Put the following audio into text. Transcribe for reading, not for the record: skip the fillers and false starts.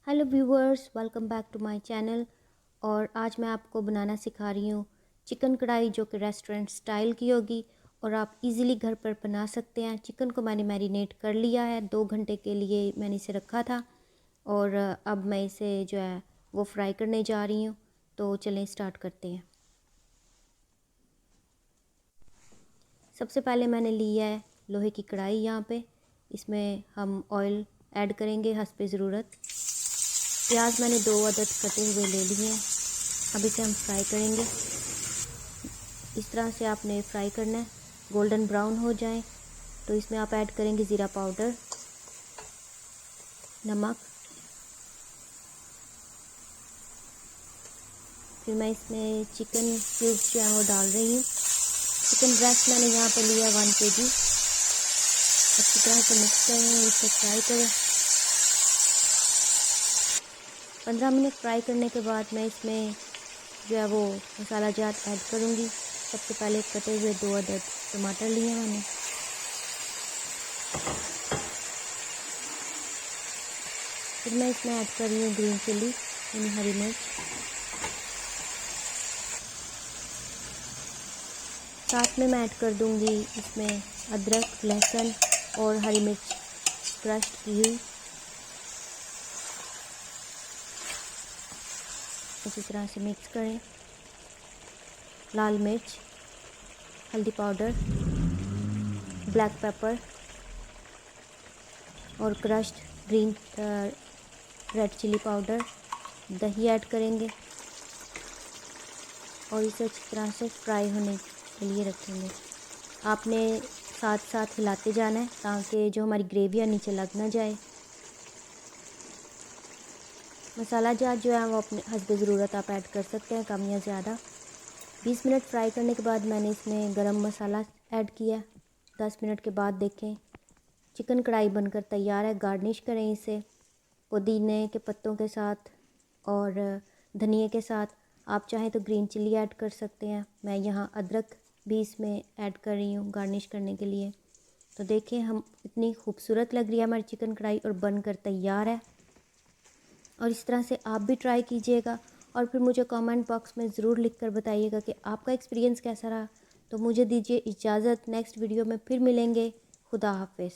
Hello viewers, welcome back to my channel. और आज मैं आपको बनाना सिखा रही हूँ चिकन कढ़ाई, जो कि रेस्टोरेंट स्टाइल की होगी और आप इजीली घर पर बना सकते हैं। चिकन को मैंने मैरिनेट कर लिया है, 2 घंटे के लिए मैंने इसे रखा था और अब मैं इसे जो है वो फ्राई करने जा रही हूँ। तो चलें स्टार्ट करते हैं। सबसे पहले मैंने लिया है लोहे की कढ़ाई। यहाँ पे इसमें हम ऑयल ऐड करेंगे हस्बे ज़रूरत। प्याज मैंने 2 अदद कटे हुए ले लिए हैं। अब इसे हम फ्राई करेंगे। इस तरह से आपने फ्राई करना है, गोल्डन ब्राउन हो जाए तो इसमें आप ऐड करेंगे ज़ीरा पाउडर, नमक। फिर मैं इसमें चिकन क्यूब्स जो है वो डाल रही हूँ। चिकन ब्रेस्ट मैंने यहाँ पे लिया 1 kg। अच्छी तरह से मिक्स करें, इसे फ्राई करें। 15 मिनट फ्राई करने के बाद मैं इसमें जो है वो मसाला जात ऐड करूँगी। सबसे पहले कटे हुए 2 अदद टमाटर लिए मैंने। फिर मैं इसमें ऐड कर रही हूँ ग्रीन चिली यानी हरी मिर्च। साथ में मैं ऐड कर दूँगी इसमें अदरक, लहसुन और हरी मिर्च क्रश की हुई। इसी तरह से मिक्स करें। लाल मिर्च, हल्दी पाउडर, ब्लैक पेपर और crushed green red chilli powder. दही ऐड करेंगे और इसे अच्छी तरह से फ्राई होने के लिए रखेंगे। आपने साथ साथ हिलाते जाना है ताकि जो हमारी ग्रेवी है नीचे लग ना जाए। मसाला जार जो है वो अपने हस्बे ज़रूरत आप ऐड कर सकते हैं, कम या ज़्यादा। 20 मिनट फ्राई करने के बाद मैंने इसमें गरम मसाला ऐड किया। 10 मिनट के बाद देखें चिकन कढ़ाई बनकर तैयार है। गार्निश करें इसे पुदीने के पत्तों के साथ और धनिए के साथ। आप चाहें तो ग्रीन चिली ऐड कर सकते हैं। मैं यहाँ अदरक भी इसमें ऐड कर रही हूँ गार्निश करने के लिए। तो देखें हम इतनी खूबसूरत लग रही है हमारी चिकन कढ़ाई और बनकर तैयार है। और इस तरह से आप भी ट्राई कीजिएगा और फिर मुझे कमेंट बॉक्स में ज़रूर लिख कर बताइएगा कि आपका एक्सपीरियंस कैसा रहा। तो मुझे दीजिए इजाज़त, नेक्स्ट वीडियो में फिर मिलेंगे। खुदा हाफिज़।